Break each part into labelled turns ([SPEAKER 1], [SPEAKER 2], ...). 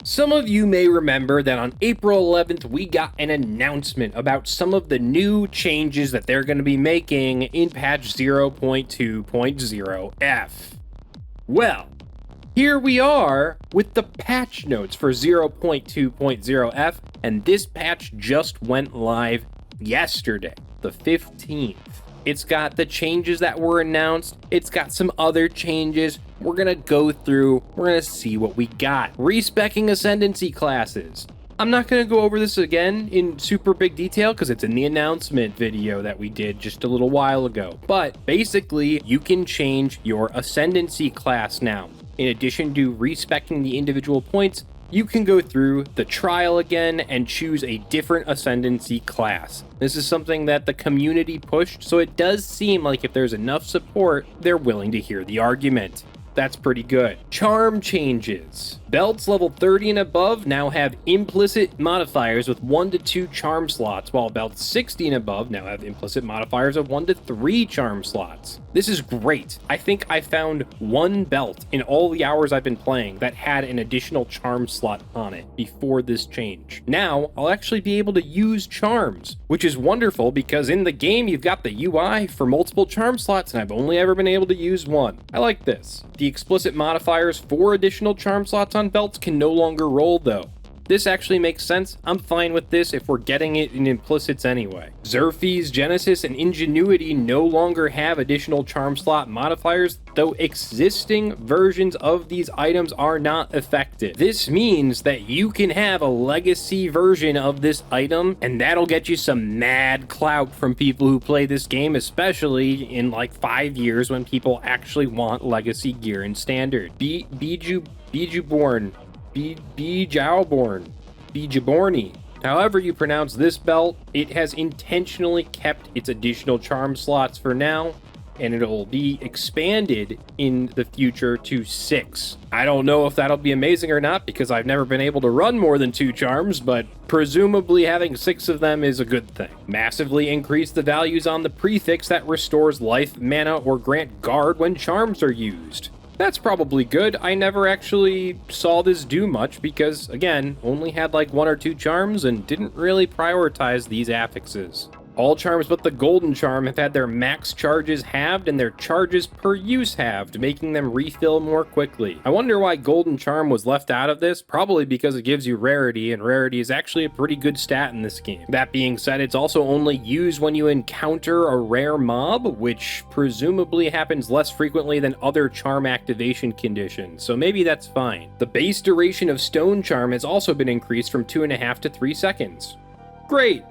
[SPEAKER 1] Some of you may remember that on April 11th, we got an announcement about some of the new changes that they're going to be making in patch 0.2.0F. Well, here we are with the patch notes for 0.2.0F, and this patch just went live yesterday, the 15th. It's got the changes that were announced. It's got some other changes. We're gonna go through, we're gonna see what we got. Respeccing Ascendancy classes. I'm not gonna go over this again in super big detail because it's in the announcement video that we did just a little while ago. But basically, you can change your Ascendancy class now. In addition to respeccing the individual points, you can go through the trial again and choose a different Ascendancy class. This is something that the community pushed, so it does seem like if there's enough support, they're willing to hear the argument. That's pretty good. Charm changes. Belts level 30 and above now have implicit modifiers with 1 to 2 charm slots, while belts 60 and above now have implicit modifiers of 1 to 3 charm slots. This is great. I think I found one belt in all the hours I've been playing that had an additional charm slot on it before this change. Now, I'll actually be able to use charms, which is wonderful because in the game you've got the UI for multiple charm slots and I've only ever been able to use one. I like this. The explicit modifiers for additional charm slots on belts can no longer roll though. This actually makes sense. I'm fine with this if we're getting it in implicits anyway. Xerfes, Genesis, and Ingenuity no longer have additional charm slot modifiers, though existing versions of these items are not affected. This means that you can have a legacy version of this item, and that'll get you some mad clout from people who play this game, especially in like 5 years when people actually want legacy gear in standard. Bijuborn. Bijaborni. However you pronounce this belt, it has intentionally kept its additional charm slots for now, and it'll be expanded in the future to 6. I don't know if that'll be amazing or not because I've never been able to run more than 2 charms, but presumably having 6 of them is a good thing. Massively increase the values on the prefix that restores life, mana, or grant guard when charms are used. That's probably good. I never actually saw this do much because, again, only had like 1 or 2 charms and didn't really prioritize these affixes. All charms but the golden charm have had their max charges halved and their charges per use halved, making them refill more quickly. I wonder why golden charm was left out of this, probably because it gives you rarity, and rarity is actually a pretty good stat in this game. That being said, it's also only used when you encounter a rare mob, which presumably happens less frequently than other charm activation conditions, so maybe that's fine. The base duration of stone charm has also been increased from 2.5 to 3 seconds. Great!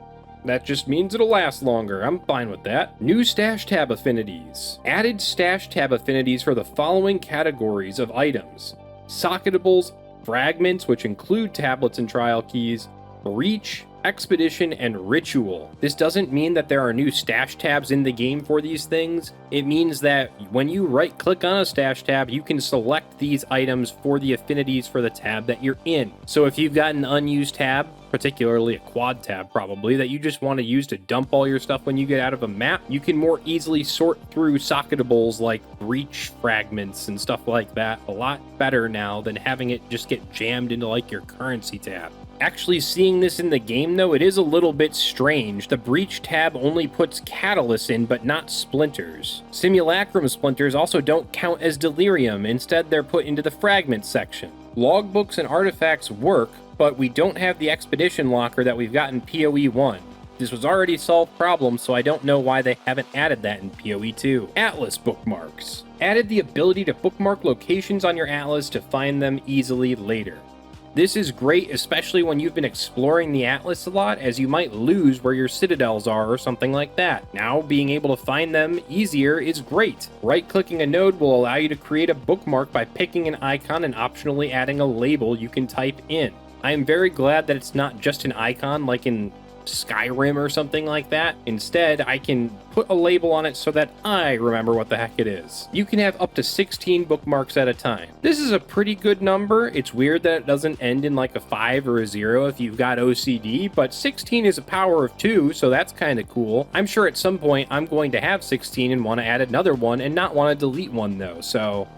[SPEAKER 1] That just means it'll last longer. I'm fine with that. New Stash Tab Affinities. Added Stash Tab Affinities for the following categories of items: socketables, fragments, which include tablets and trial keys, reach, expedition, and ritual. This doesn't mean that there are new stash tabs in the game for these things. It means that when you right click on a stash tab, you can select these items for the affinities for the tab that you're in. So if you've got an unused tab, particularly a quad tab probably, that you just want to use to dump all your stuff when you get out of a map, you can more easily sort through socketables like breach fragments and stuff like that a lot better now than having it just get jammed into like your currency tab. Actually seeing this in the game though, it is a little bit strange. The breach tab only puts catalysts in but not splinters. Simulacrum splinters also don't count as delirium, instead they're put into the fragments section. Logbooks and artifacts work, but we don't have the expedition locker that we've got in PoE 1. This was already a solved problem, so I don't know why they haven't added that in PoE 2. Atlas bookmarks. Added the ability to bookmark locations on your atlas to find them easily later. This is great, especially when you've been exploring the atlas a lot, as you might lose where your citadels are or something like that. Now, being able to find them easier is great. Right-clicking a node will allow you to create a bookmark by picking an icon and optionally adding a label you can type in. I am very glad that it's not just an icon like in Skyrim or something like that. Instead, I can put a label on it so that I remember what the heck it is. You can have up to 16 bookmarks at a time. This is a pretty good number. It's weird that it doesn't end in like a 5 or a 0 if you've got OCD, but 16 is a power of 2, so that's kind of cool. I'm sure at some point I'm going to have 16 and want to add another one and not want to delete one though, so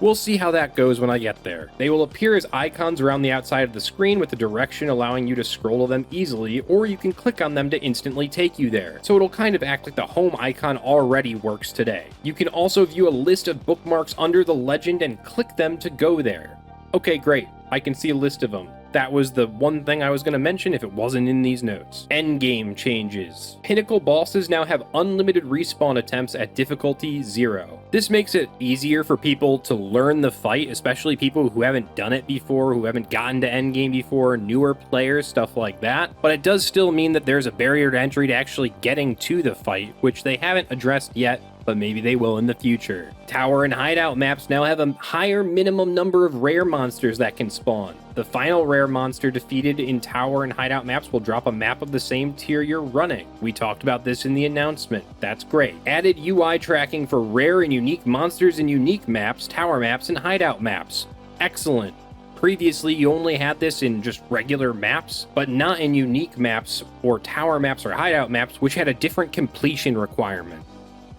[SPEAKER 1] We'll see how that goes when I get there. They will appear as icons around the outside of the screen with the direction allowing you to scroll to them easily, or you can click on them to instantly take you there. So it'll kind of act like the home icon already works today. You can also view a list of bookmarks under the legend and click them to go there. Okay, great. I can see a list of them. That was the one thing I was going to mention if it wasn't in these notes. Endgame Changes. Pinnacle bosses now have unlimited respawn attempts at difficulty 0. This makes it easier for people to learn the fight, especially people who haven't done it before, who haven't gotten to endgame before, newer players, stuff like that. But it does still mean that there's a barrier to entry to actually getting to the fight, which they haven't addressed yet, but maybe they will in the future. Tower and hideout maps now have a higher minimum number of rare monsters that can spawn. The final rare monster defeated in tower and hideout maps will drop a map of the same tier you're running. We talked about this in the announcement. That's great. Added UI tracking for rare and unique monsters in unique maps, tower maps, and hideout maps. Excellent. Previously, you only had this in just regular maps, but not in unique maps or tower maps or hideout maps, which had a different completion requirement.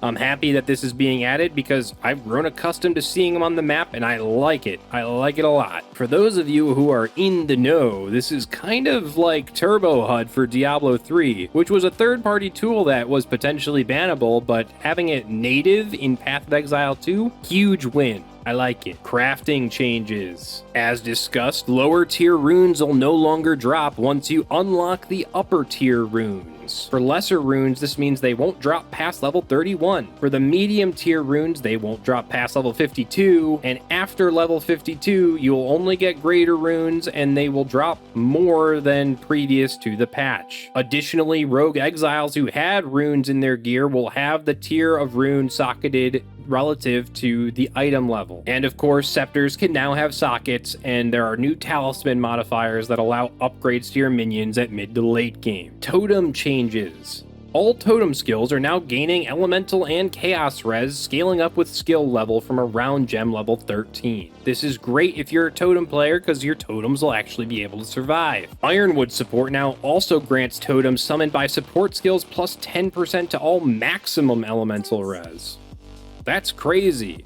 [SPEAKER 1] I'm happy that this is being added because I've grown accustomed to seeing them on the map and I like it. I like it a lot. For those of you who are in the know, this is kind of like Turbo HUD for Diablo 3, which was a third-party tool that was potentially bannable, but having it native in Path of Exile 2, huge win. I like it. Crafting changes. As discussed, lower tier runes will no longer drop once you unlock the upper tier runes. For lesser runes, this means they won't drop past level 31. For the medium tier runes, they won't drop past level 52, and after level 52, you'll only get greater runes and they will drop more than previous to the patch. Additionally, rogue exiles who had runes in their gear will have the tier of rune socketed relative to the item level. And of course, scepters can now have sockets, and there are new talisman modifiers that allow upgrades to your minions at mid to late game. Totem changes. All totem skills are now gaining elemental and chaos res, scaling up with skill level from around gem level 13. This is great if you're a totem player because your totems will actually be able to survive. Ironwood support now also grants totems summoned by support skills plus 10% to all maximum elemental res. That's crazy.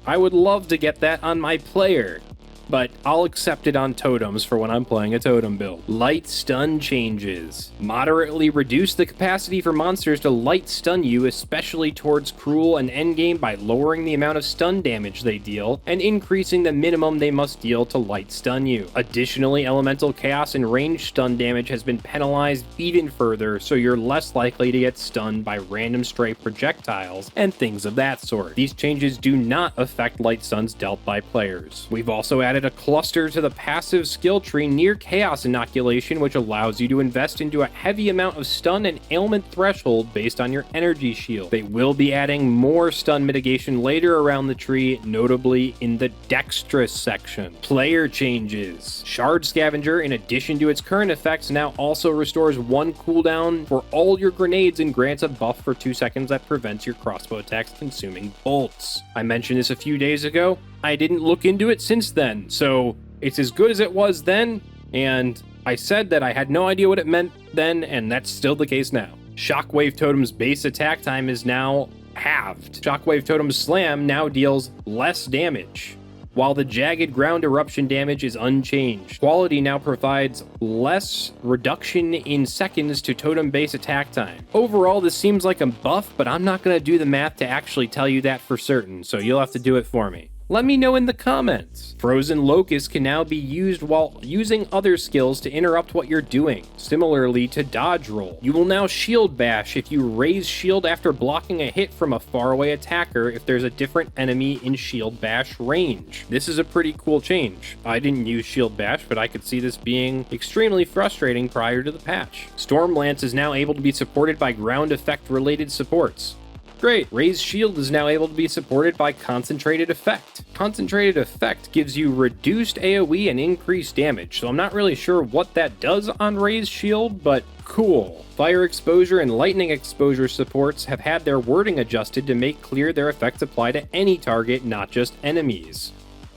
[SPEAKER 1] I would love to get that on my player, but I'll accept it on totems for when I'm playing a totem build. Light stun changes. Moderately reduce the capacity for monsters to light stun you, especially towards cruel and endgame, by lowering the amount of stun damage they deal and increasing the minimum they must deal to light stun you. Additionally, elemental chaos and range stun damage has been penalized even further, so you're less likely to get stunned by random stray projectiles and things of that sort. These changes do not affect light stuns dealt by players. We've also added a cluster to the passive skill tree near Chaos Inoculation, which allows you to invest into a heavy amount of stun and ailment threshold based on your energy shield. They will be adding more stun mitigation later around the tree, notably in the Dexterous section. Player changes. Shard Scavenger, in addition to its current effects, now also restores 1 cooldown for all your grenades and grants a buff for 2 seconds that prevents your crossbow attacks consuming bolts. I mentioned this a few days ago. I didn't look into it since then, so it's as good as it was then, and I said that I had no idea what it meant then, and that's still the case now. Shockwave Totem's base attack time is now halved. Shockwave Totem's slam now deals less damage, while the jagged ground eruption damage is unchanged. Quality now provides less reduction in seconds to totem base attack time. Overall, this seems like a buff, but I'm not going to do the math to actually tell you that for certain, so you'll have to do it for me. Let me know in the comments. Frozen Locust can now be used while using other skills to interrupt what you're doing, similarly to dodge roll. You will now shield bash if you raise shield after blocking a hit from a faraway attacker if there's a different enemy in shield bash range. This is a pretty cool change. I didn't use shield bash, but I could see this being extremely frustrating prior to the patch. Stormlance is now able to be supported by ground effect related supports. Great. Raise Shield is now able to be supported by Concentrated Effect. Concentrated Effect gives you reduced AoE and increased damage, so I'm not really sure what that does on Raise Shield, but cool. Fire Exposure and Lightning Exposure supports have had their wording adjusted to make clear their effects apply to any target, not just enemies.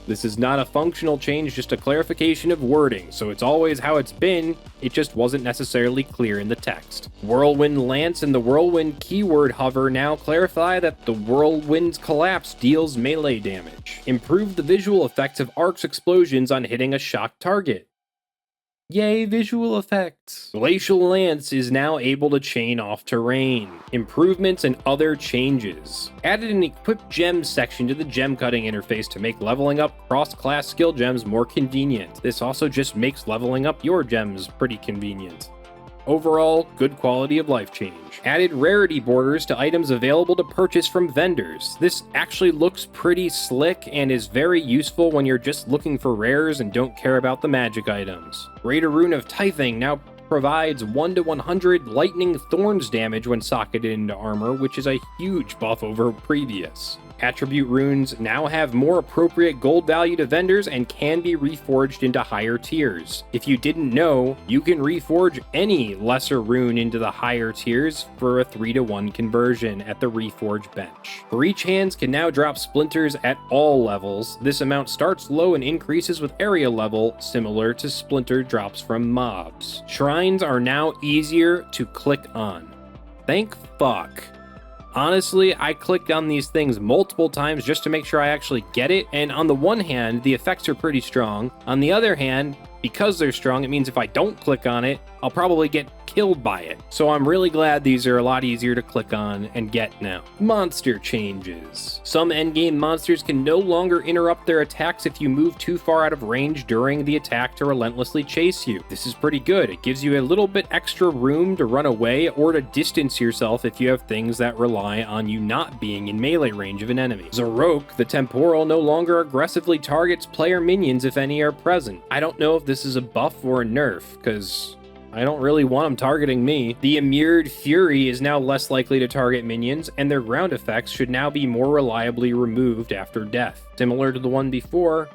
[SPEAKER 1] This is not a functional change, just a clarification of wording, so it's always how it's been, it just wasn't necessarily clear in the text. Whirlwind Lance and the Whirlwind keyword hover now clarify that the Whirlwind's collapse deals melee damage. Improve the visual effects of Arc's explosions on hitting a shocked target. Yay, visual effects! Glacial Lance is now able to chain off terrain. Improvements and other changes. Added an equip gems section to the gem cutting interface to make leveling up cross-class skill gems more convenient. This also just makes leveling up your gems pretty convenient. Overall, good quality of life change. Added rarity borders to items available to purchase from vendors. This actually looks pretty slick and is very useful when you're just looking for rares and don't care about the magic items. Greater Rune of Tithing now provides 1 to 100 lightning thorns damage when socketed into armor, which is a huge buff over previous. Attribute runes now have more appropriate gold value to vendors and can be reforged into higher tiers. If you didn't know, you can reforge any lesser rune into the higher tiers for a 3-to-1 conversion at the reforge bench. Breach hands can now drop splinters at all levels. This amount starts low and increases with area level, similar to splinter drops from mobs. Shrines are now easier to click on. Thank fuck. Honestly, I clicked on these things multiple times just to make sure I actually get it, and on the one hand, the effects are pretty strong. On the other hand, because they're strong, it means if I don't click on it, I'll probably get killed by it. So I'm really glad these are a lot easier to click on and get now. Monster changes. Some endgame monsters can no longer interrupt their attacks if you move too far out of range during the attack to relentlessly chase you. This is pretty good. It gives you a little bit extra room to run away or to distance yourself if you have things that rely on you not being in melee range of an enemy. Zarok, the Temporal, no longer aggressively targets player minions if any are present. I don't know if this is a buff or a nerf, because I don't really want them targeting me. The Immured Fury is now less likely to target minions, and their ground effects should now be more reliably removed after death. Similar to the one before,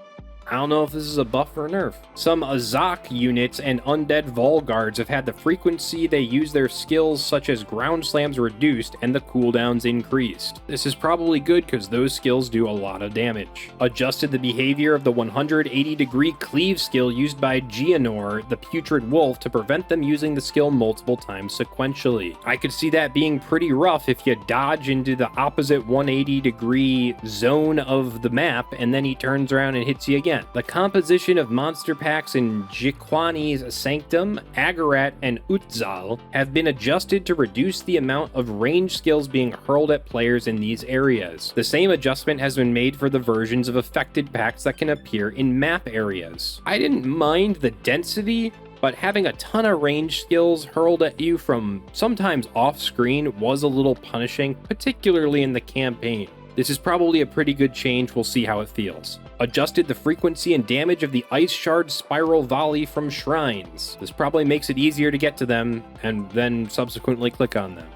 [SPEAKER 1] I don't know if this is a buff or a nerf. Some Azak units and undead Vol guards have had the frequency they use their skills such as ground slams reduced and the cooldowns increased. This is probably good because those skills do a lot of damage. Adjusted the behavior of the 180-degree cleave skill used by Geonor, the Putrid Wolf, to prevent them using the skill multiple times sequentially. I could see that being pretty rough if you dodge into the opposite 180-degree zone of the map and then he turns around and hits you again. The composition of monster packs in Jikwani's Sanctum, Agarat, and Utzal have been adjusted to reduce the amount of range skills being hurled at players in these areas. The same adjustment has been made for the versions of affected packs that can appear in map areas. I didn't mind the density, but having a ton of range skills hurled at you from sometimes off-screen was a little punishing, particularly in the campaign. This is probably a pretty good change, we'll see how it feels. Adjusted the frequency and damage of the Ice Shard Spiral Volley from shrines. This probably makes it easier to get to them, and then subsequently click on them.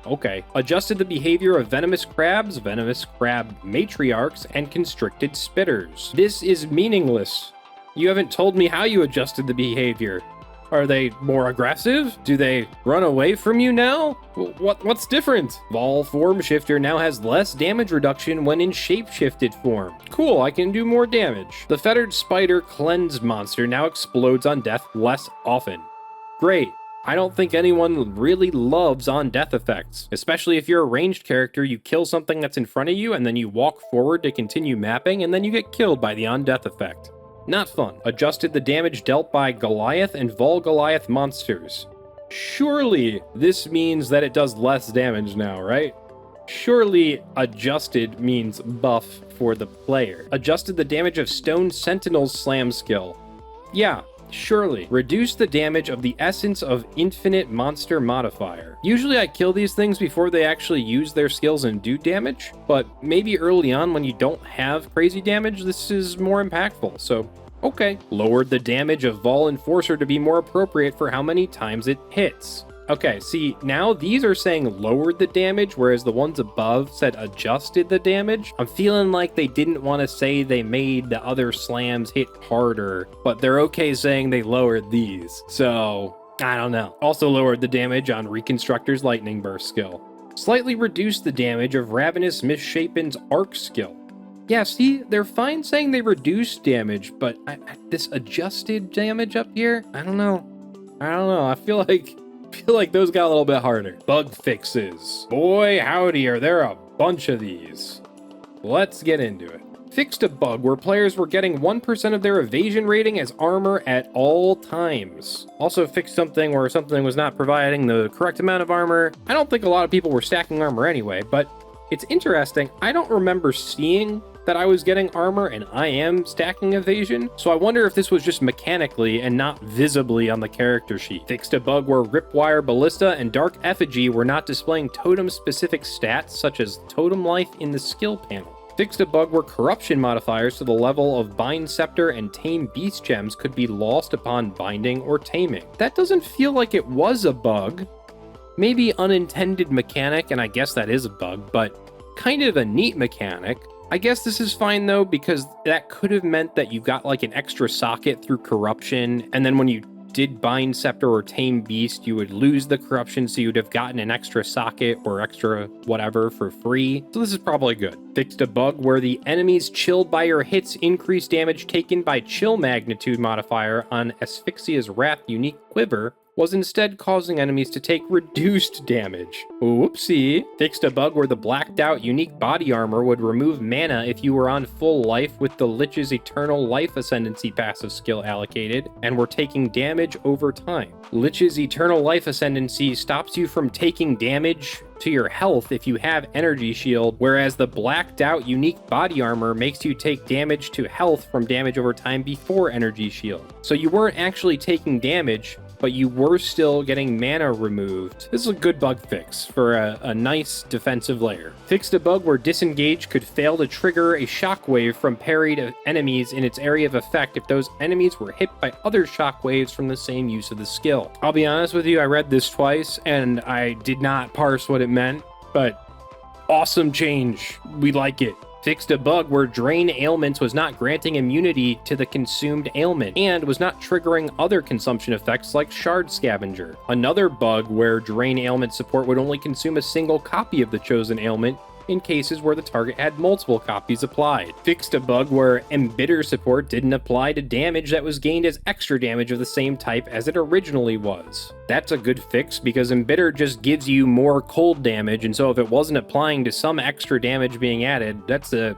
[SPEAKER 1] Okay. Adjusted the behavior of Venomous Crabs, Venomous Crab Matriarchs, and Constricted Spitters. This is meaningless. You haven't told me how you adjusted the behavior. Are they more aggressive? Do they run away from you now? What's different? Vol Form Shifter now has less damage reduction when in shape-shifted form. Cool, I can do more damage. The Fettered Spider Cleanse monster now explodes on death less often. Great. I don't think anyone really loves on-death effects. Especially if you're a ranged character, you kill something that's in front of you, and then you walk forward to continue mapping, and then you get killed by the on-death effect. Not fun. Adjusted the damage dealt by Goliath and Vol Goliath monsters. Surely this means that it does less damage now, right? Surely adjusted means buff for the player. Adjusted the damage of Stone Sentinel's slam skill. Yeah, surely. Reduce the damage of the Essence of Infinite monster modifier. Usually I kill these things before they actually use their skills and do damage, but maybe early on when you don't have crazy damage, this is more impactful, so okay. Lowered the damage of Vol Enforcer to be more appropriate for how many times it hits. Okay, see, now these are saying lowered the damage, whereas the ones above said adjusted the damage. I'm feeling like they didn't want to say they made the other slams hit harder, but they're okay saying they lowered these. So, I don't know. Also lowered the damage on Reconstructor's Lightning Burst skill. Slightly reduced the damage of Ravenous Misshapen's Arc skill. Yeah, see, they're fine saying they reduce damage, but this adjusted damage up here, I don't know. I feel like those got a little bit harder. Bug fixes. Boy, howdy, are there a bunch of these. Let's get into it. Fixed a bug where players were getting 1% of their evasion rating as armor at all times. Also fixed something where something was not providing the correct amount of armor. I don't think a lot of people were stacking armor anyway, but it's interesting. I don't remember seeing that I was getting armor and I am stacking evasion, so I wonder if this was just mechanically and not visibly on the character sheet. Fixed a bug where Ripwire Ballista and Dark Effigy were not displaying totem-specific stats such as totem life in the skill panel. Fixed a bug where corruption modifiers to the level of Bind Scepter and Tame Beast Gems could be lost upon binding or taming. That doesn't feel like it was a bug. Maybe unintended mechanic, and I guess that is a bug, but kind of a neat mechanic. I guess this is fine though, because that could have meant that you got like an extra socket through corruption, and then when you did Bind Scepter or Tame Beast, you would lose the corruption, so you'd have gotten an extra socket or extra whatever for free. So this is probably good. Fixed a bug where the enemies chilled by your hits increase damage taken by chill magnitude modifier on Asphyxia's Wrath unique quiver, was instead causing enemies to take reduced damage. Whoopsie. Fixed a bug where the blacked out unique body armor would remove mana if you were on full life with the Lich's Eternal Life Ascendancy passive skill allocated and were taking damage over time. Lich's Eternal Life Ascendancy stops you from taking damage to your health if you have Energy Shield, whereas the blacked out unique body armor makes you take damage to health from damage over time before Energy Shield. So you weren't actually taking damage, but you were still getting mana removed. This is a good bug fix for a nice defensive layer. Fixed a bug where Disengage could fail to trigger a shockwave from parried enemies in its area of effect if those enemies were hit by other shockwaves from the same use of the skill. I'll be honest with you, I read this twice and I did not parse what it meant, but awesome change. We like it. Fixed a bug where Drain Ailments was not granting immunity to the consumed ailment and was not triggering other consumption effects like Shard Scavenger. Another bug where Drain Ailment support would only consume a single copy of the chosen ailment in cases where the target had multiple copies applied. Fixed a bug where Embitter support didn't apply to damage that was gained as extra damage of the same type as it originally was. That's a good fix because Embitter just gives you more cold damage, and so if it wasn't applying to some extra damage being added, that's a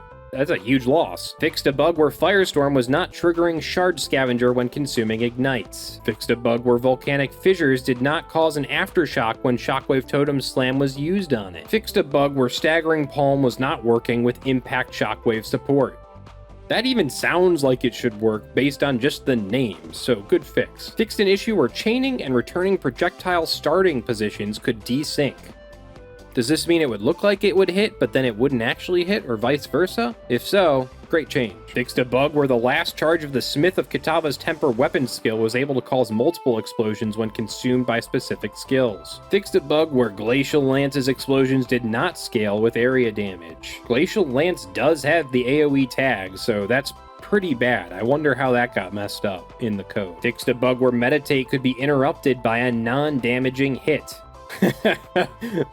[SPEAKER 1] huge loss. Fixed a bug where Firestorm was not triggering Shard Scavenger when consuming ignites. Fixed a bug where Volcanic Fissures did not cause an aftershock when Shockwave Totem Slam was used on it. Fixed a bug where Staggering Palm was not working with Impact Shockwave support. That even sounds like it should work based on just the name, so good fix. Fixed an issue where chaining and returning projectile starting positions could desync. Does this mean it would look like it would hit, but then it wouldn't actually hit, or vice versa? If so, great change. Fixed a bug where the last charge of the Smith of Kitava's Temper weapon skill was able to cause multiple explosions when consumed by specific skills. Fixed a bug where Glacial Lance's explosions did not scale with area damage. Glacial Lance does have the AoE tag, so that's pretty bad. I wonder how that got messed up in the code. Fixed a bug where Meditate could be interrupted by a non-damaging hit.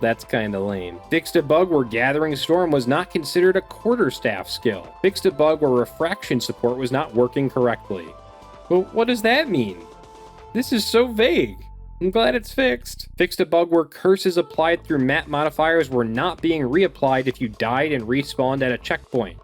[SPEAKER 1] That's kinda lame. Fixed a bug where Gathering Storm was not considered a quarterstaff skill. Fixed a bug where Refraction support was not working correctly. Well, what does that mean? This is so vague. I'm glad it's fixed. Fixed a bug where curses applied through map modifiers were not being reapplied if you died and respawned at a checkpoint.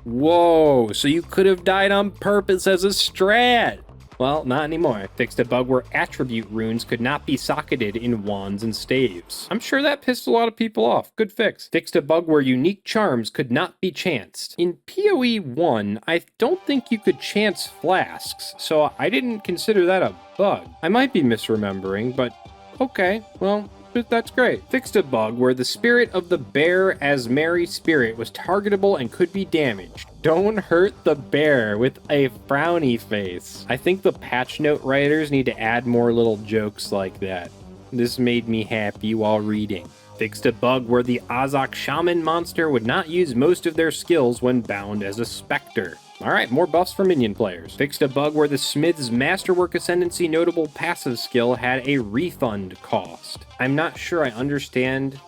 [SPEAKER 1] Whoa, so you could have died on purpose as a strat. Well, not anymore. Fixed a bug where attribute runes could not be socketed in wands and staves. I'm sure that pissed a lot of people off. Good fix. Fixed a bug where unique charms could not be chanced. In PoE 1, I don't think you could chance flasks, so I didn't consider that a bug. I might be misremembering, but okay, well, that's great. Fixed a bug where the spirit of the bear as Mary Spirit was targetable and could be damaged. Don't hurt the bear with a frowny face. I think the patch note writers need to add more little jokes like that. This made me happy while reading. Fixed a bug where the Azak Shaman monster would not use most of their skills when bound as a specter. Alright, more buffs for minion players. Fixed a bug where the Smith's Masterwork Ascendancy notable passive skill had a refund cost. I'm not sure I understand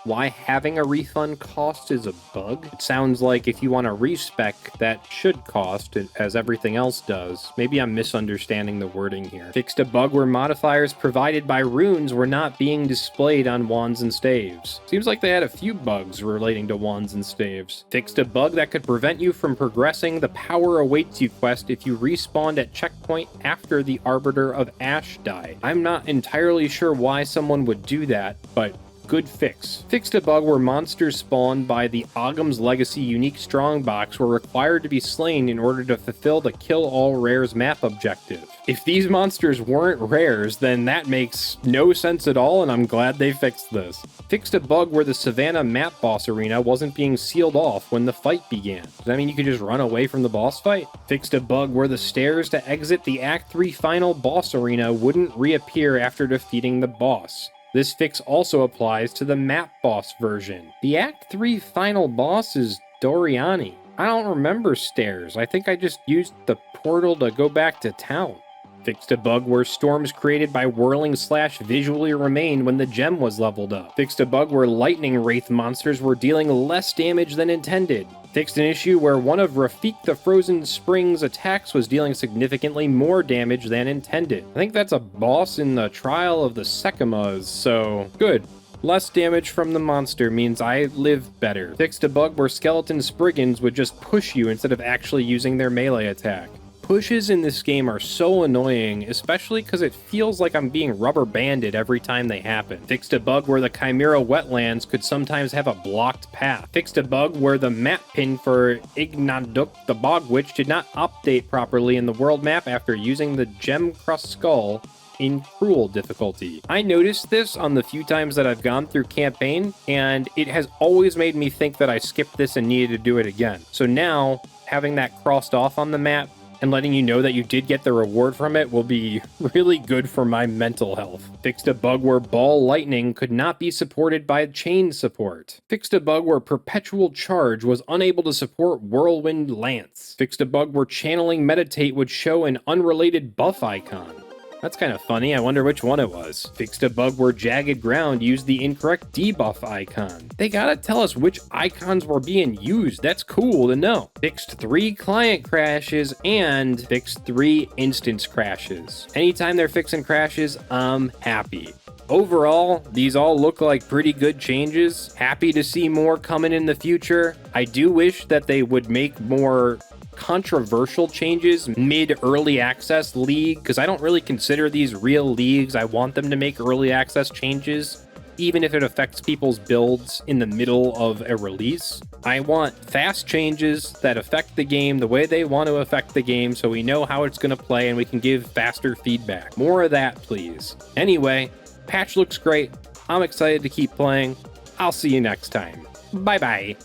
[SPEAKER 1] why having a refund cost is a bug. It sounds like if you want to respec, that should cost, as everything else does. Maybe I'm misunderstanding the wording here. Fixed a bug where modifiers provided by runes were not being displayed on wands and staves. Seems like they had a few bugs relating to wands and staves. Fixed a bug that could prevent you from progressing the Power Awaits You quest if you respawned at checkpoint after the Arbiter of Ash died. I'm not entirely sure why someone would do that, but good fix. Fixed a bug where monsters spawned by the Ogham's Legacy unique strongbox were required to be slain in order to fulfill the Kill All Rares map objective. If these monsters weren't rares, then that makes no sense at all, and I'm glad they fixed this. Fixed a bug where the Savannah map boss arena wasn't being sealed off when the fight began. Does that mean you could just run away from the boss fight? Fixed a bug where the stairs to exit the Act 3 final boss arena wouldn't reappear after defeating the boss. This fix also applies to the map boss version. The Act 3 final boss is Doriani. I don't remember stairs. I think I just used the portal to go back to town. Fixed a bug where storms created by whirling slash visually remained when the gem was leveled up. Fixed a bug where lightning wraith monsters were dealing less damage than intended. Fixed an issue where one of Rafik the Frozen Spring's attacks was dealing significantly more damage than intended. I think that's a boss in the Trial of the Sekimas, so good. Less damage from the monster means I live better. Fixed a bug where skeleton Spriggans would just push you instead of actually using their melee attack. Pushes in this game are so annoying, especially because it feels like I'm being rubber banded every time they happen. Fixed a bug where the Chimera wetlands could sometimes have a blocked path. Fixed a bug where the map pin for Ignaduk the Bog Witch did not update properly in the world map after using the Gem Crust Skull in Cruel difficulty. I noticed this on the few times that I've gone through campaign, and it has always made me think that I skipped this and needed to do it again. So now, having that crossed off on the map, and letting you know that you did get the reward from it will be really good for my mental health. Fixed a bug where Ball Lightning could not be supported by chain support. Fixed a bug where Perpetual Charge was unable to support Whirlwind Lance. Fixed a bug where Channeling Meditate would show an unrelated buff icon. That's kind of funny, I wonder which one it was. Fixed a bug where Jagged Ground used the incorrect debuff icon. They gotta tell us which icons were being used, that's cool to know. Fixed 3 client crashes and fixed 3 instance crashes. Anytime they're fixing crashes, I'm happy. Overall, these all look like pretty good changes. Happy to see more coming in the future. I do wish that they would make more controversial changes mid-early access league, because I don't really consider these real leagues. I want them to make early access changes, even if it affects people's builds in the middle of a release. I want fast changes that affect the game the way they want to affect the game, so we know how it's going to play and we can give faster feedback. More of that, please. Anyway, patch looks great. I'm excited to keep playing. I'll see you next time. Bye-bye.